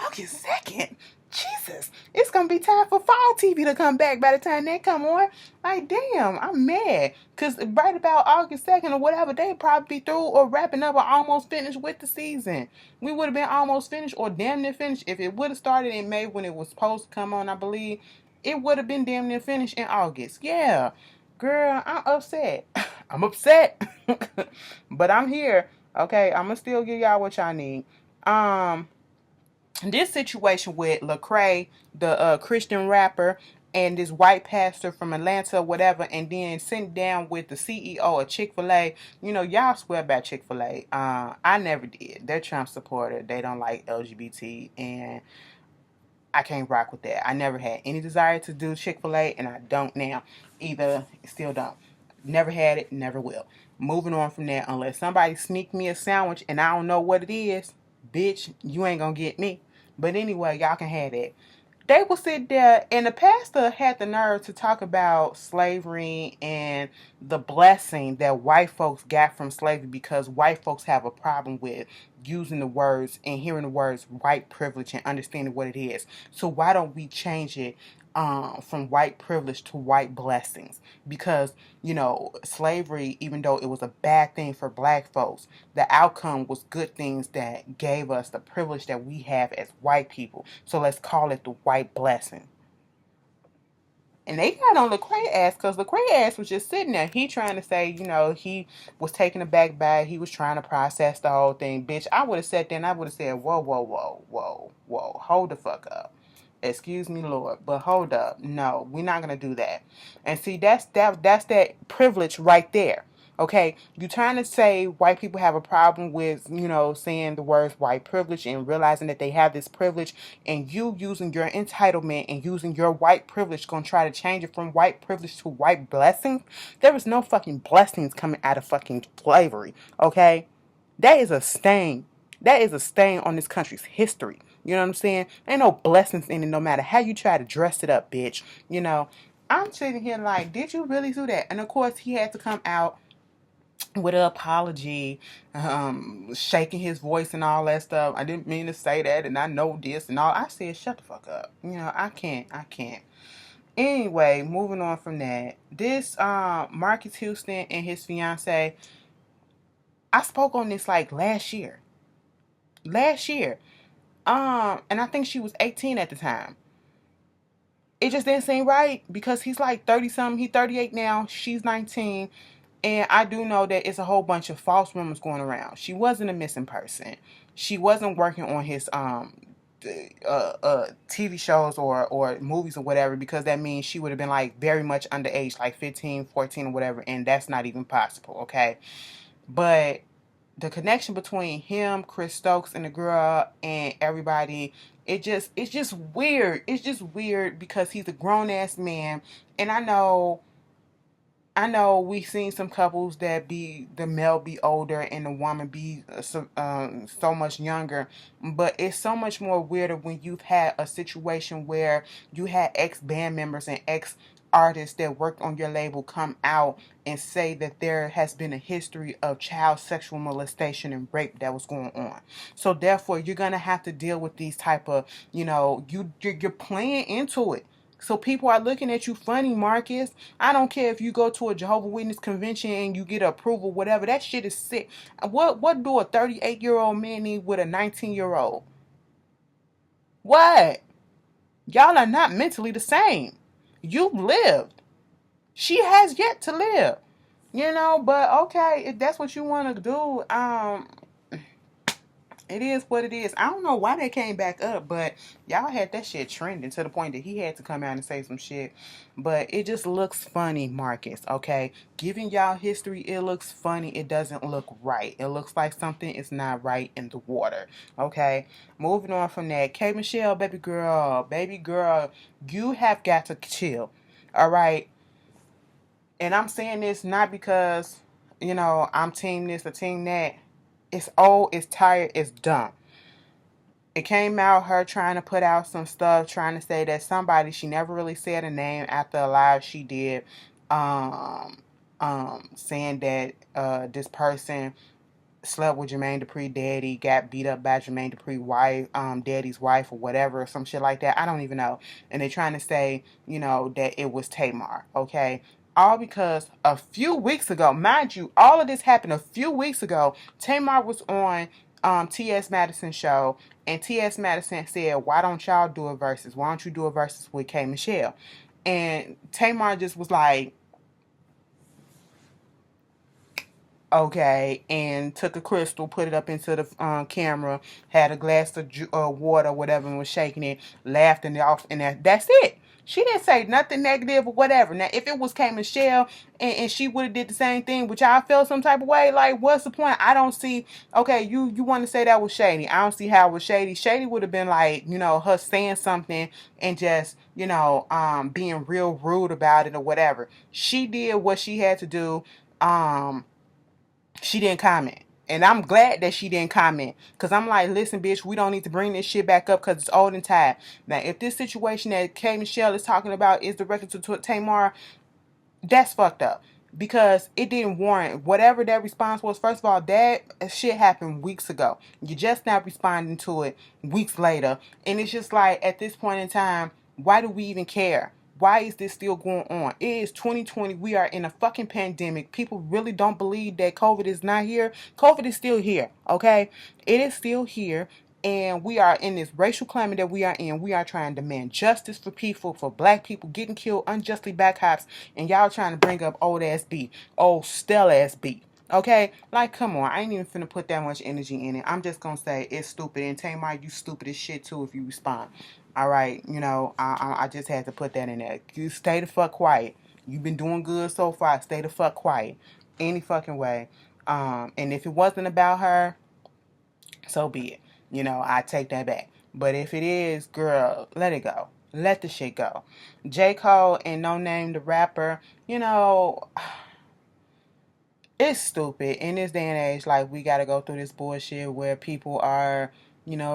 August 2nd? Jesus, it's gonna be time for fall TV to come back by the time they come on. Like, damn, I'm mad. Because right about August 2nd or whatever, they'd probably be through or wrapping up or almost finished with the season. We would have been almost finished or damn near finished if it would have started in May when it was supposed to come on, I believe. it would have been damn near finished in August. Yeah, girl, I'm upset. I'm upset. But I'm here. Okay, I'm gonna still give y'all what y'all need. Um, this situation with Lecrae, the Christian rapper, and this white pastor from Atlanta, whatever, and then sitting down with the CEO of Chick-fil-A. You know, y'all swear about Chick-fil-A. I never did. They're Trump supporter. They don't like LGBT, and I can't rock with that. I never had any desire to do Chick-fil-A, and I don't now. Either, still don't. Never had it, never will. Moving on from that, unless somebody sneak me a sandwich and I don't know what it is, bitch, you ain't gonna get me. But anyway, y'all can have that. They will sit there, and the pastor had the nerve to talk about slavery and the blessing that white folks got from slavery, because white folks have a problem with using the words and hearing the words white privilege and understanding what it is. So why don't we change it from white privilege to white blessings? Because, you know, slavery, even though it was a bad thing for black folks, the outcome was good things that gave us the privilege that we have as white people. So let's call it the white blessing. And they got on Lecrae ass, because Lecrae ass was just sitting there. He trying to say, you know, he was taken aback by it. He was trying to process the whole thing. Bitch, I would have sat there and I would have said, whoa, whoa, whoa, whoa, whoa. Hold the fuck up. Excuse me, Lord, but hold up. No, we're not gonna do that. And see, that's that privilege right there. Okay, you trying to say white people have a problem with, you know, saying the words white privilege and realizing that they have this privilege, and you using your entitlement and using your white privilege gonna try to change it from white privilege to white blessings. There is no fucking blessings coming out of fucking slavery. Okay, that is a stain. That is a stain on this country's history. You know what I'm saying? Ain't no blessings in it, no matter how you try to dress it up, bitch. You know, I'm sitting here like, did you really do that? And of course, he had to come out with an apology, shaking his voice and all that stuff. I didn't mean to say that, and I know this and all. I said, shut the fuck up. You know, I can't. Anyway, moving on from that. This Marques Houston and his fiance, I spoke on this like last year. And I think she was 18 at the time. It just didn't seem right, because he's like 30 something. He's 38 now. She's 19. And I do know that it's a whole bunch of false rumors going around. She wasn't a missing person. She wasn't working on his TV shows or movies or whatever, because that means she would have been like very much underage, like 15, 14 or whatever. And that's not even possible. Okay. But the connection between him, Chris Stokes, and the girl and everybody, it's just weird. It's just weird because he's a grown ass man, and I know we've seen some couples that the male be older and the woman be so much younger, but it's so much more weirder when you've had a situation where you had ex band members and ex artists that worked on your label come out and say that there has been a history of child sexual molestation and rape that was going on. So therefore, you're gonna have to deal with these type of, you know, you're playing into it. So people are looking at you funny, Marques. I don't care if you go to a Jehovah's Witness convention and you get approval, whatever. That shit is sick. What do a 38-year-old man need with a 19-year-old? What? Y'all are not mentally the same. You've lived. She has yet to live. You know, but okay, if that's what you want to do, it is what it is. I don't know why they came back up, but y'all had that shit trending to the point that he had to come out and say some shit. But it just looks funny, Marques, okay? Giving y'all history, it looks funny. It doesn't look right. It looks like something is not right in the water, okay? Moving on from that. K. Michelle, baby girl, you have got to chill, all right? And I'm saying this not because, you know, I'm team this or team that. It's old, it's tired, it's dumb. It came out her trying to put out some stuff, trying to say that somebody, she never really said a name after a live she did, saying that this person slept with Jermaine Dupri daddy, got beat up by Jermaine Dupri wife, daddy's wife or whatever, or some shit like that. I don't even know. And they're trying to say, you know, that it was Tamar, okay? All because a few weeks ago, mind you, all of this happened a few weeks ago. Tamar was on T.S. Madison show, and T.S. Madison said, why don't y'all do a versus? Why don't you do a versus with K. Michelle? And Tamar just was like, okay, and took a crystal, put it up into the camera, had a glass of water, whatever, and was shaking it, laughed and off, and that's it. She didn't say nothing negative or whatever. Now, if it was K. Michelle and she would have did the same thing, which I felt some type of way, like, what's the point? I don't see, okay, you want to say that was shady. I don't see how it was shady. Shady would have been like, her saying something and just, being real rude about it or whatever. She did what she had to do. She didn't comment. And I'm glad that she didn't comment. Because I'm like, listen, bitch, we don't need to bring this shit back up because it's old and tired. Now, if this situation that K. Michelle is talking about is directed to Tamar, that's fucked up. Because it didn't warrant whatever that response was. First of all, that shit happened weeks ago. You're just not responding to it weeks later. And it's just like, at this point in time, why do we even care? Why is this still going on? It is 2020. We are in a fucking pandemic. People really don't believe that COVID is not here. COVID is still here, okay? It is still here. And we are in this racial climate that we are in. We are trying to demand justice for people, for black people getting killed unjustly by cops. And y'all trying to bring up old ass beef, old stale ass beef. Okay? Like, come on. I ain't even finna put that much energy in it. I'm just gonna say it's stupid. And Tamar, you stupid as shit too if you respond. All right? I just had to put that in there. You stay the fuck quiet. You've been doing good so far. Stay the fuck quiet. Any fucking way. And if it wasn't about her, so be it. I take that back. But if it is, girl, let it go. Let the shit go. J. Cole and No Name the rapper, it's stupid. In this day and age, like, we got to go through this bullshit where people are,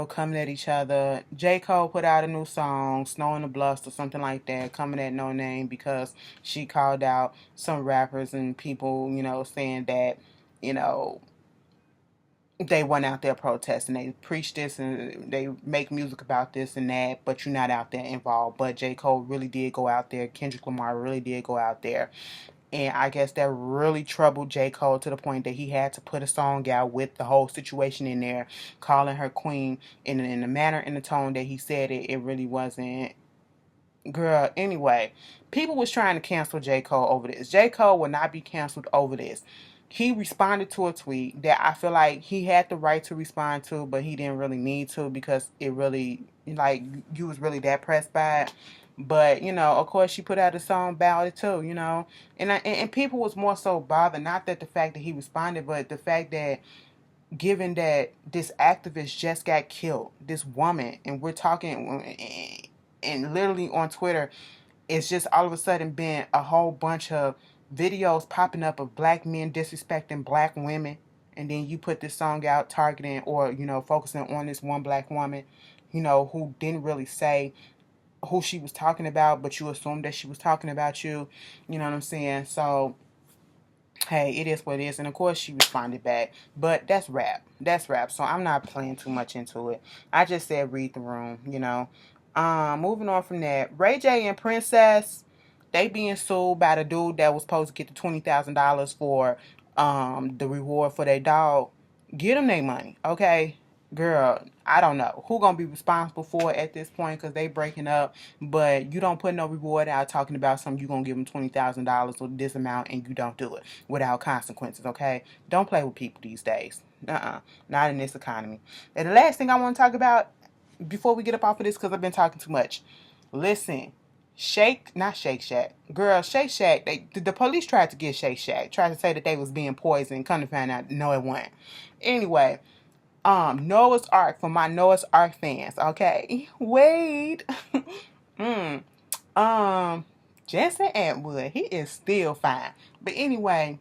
coming at each other. J. Cole put out a new song, Snow in the Bluffs or something like that, coming at No Name because she called out some rappers and people, saying that, they went out there protesting. They preach this and they make music about this and that, but you're not out there involved. But J. Cole really did go out there. Kendrick Lamar really did go out there. And I guess that really troubled J. Cole to the point that he had to put a song out with the whole situation in there, calling her queen in the manner and the tone that he said it. It really wasn't. Girl, anyway, people was trying to cancel J. Cole over this. J. Cole will not be canceled over this. He responded to a tweet that I feel like he had the right to respond to, but he didn't really need to because it really, like, you was really that pressed by it. But, of course, she put out a song about it too, And people was more so bothered, not that the fact that he responded, but the fact that given that this activist just got killed, this woman, and we're talking, and literally on Twitter, it's just all of a sudden been a whole bunch of videos popping up of black men disrespecting black women, and then you put this song out targeting or focusing on this one black woman who didn't really say who she was talking about, but you assumed that she was talking about you. You know what I'm saying? So hey, it is what it is. And of course she responded back, but that's rap. So I'm not playing too much into it. I just said read the room. Moving on from that, Ray J and Princess, they being sued by the dude that was supposed to get the $20,000 for the reward for their dog. Get them their money, okay? Girl, I don't know who gonna be responsible for it at this point because they breaking up. But you don't put no reward out talking about something you gonna give them $20,000 or this amount and you don't do it without consequences, okay? Don't play with people these days. Not in this economy. And the last thing I want to talk about before we get up off of this, because I've been talking too much. Listen, not Shake Shack. Girl, Shake Shack, the police tried to get Shake Shack, tried to say that they was being poisoned, come to find out, no it wasn't. Anyway, Noah's Ark for my Noah's Ark fans, okay? Wade. Jensen Atwood, he is still fine. But anyway,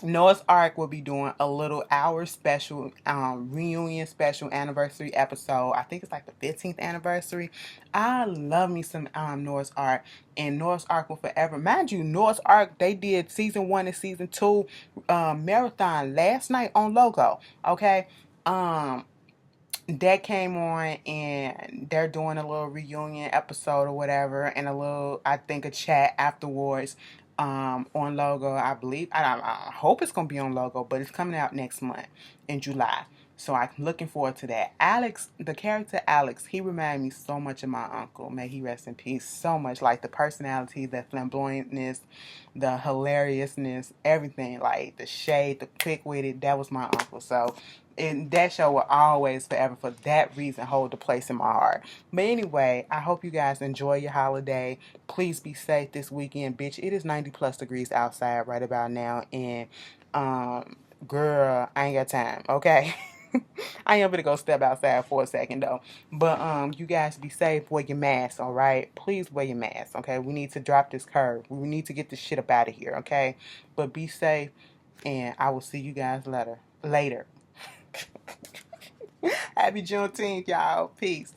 Noah's Ark will be doing a little hour special, reunion special anniversary episode. I think it's like the 15th anniversary. I love me some Noah's Ark, and Noah's Ark will forever. Mind you, Noah's Ark, they did season 1 and season 2 marathon last night on Logo. Okay, that came on, and they're doing a little reunion episode or whatever, and I think a chat afterwards. On Logo, I believe. I hope it's gonna be on Logo, but it's coming out next month in July. So I'm looking forward to that. Alex, the character Alex, he reminded me so much of my uncle. May he rest in peace. So much, like the personality, the flamboyantness, the hilariousness, everything. Like the shade, the quick-witted. That was my uncle. So that show will always, forever, for that reason, hold a place in my heart. But anyway, I hope you guys enjoy your holiday. Please be safe this weekend, bitch. It is 90 plus degrees outside right about now, and girl, I ain't got time. Okay. I am gonna go step outside for a second though. But you guys be safe, wear your mask, alright? Please wear your mask, okay? We need to drop this curve. We need to get this shit up out of here, okay? But be safe, and I will see you guys later. Happy Juneteenth, y'all. Peace.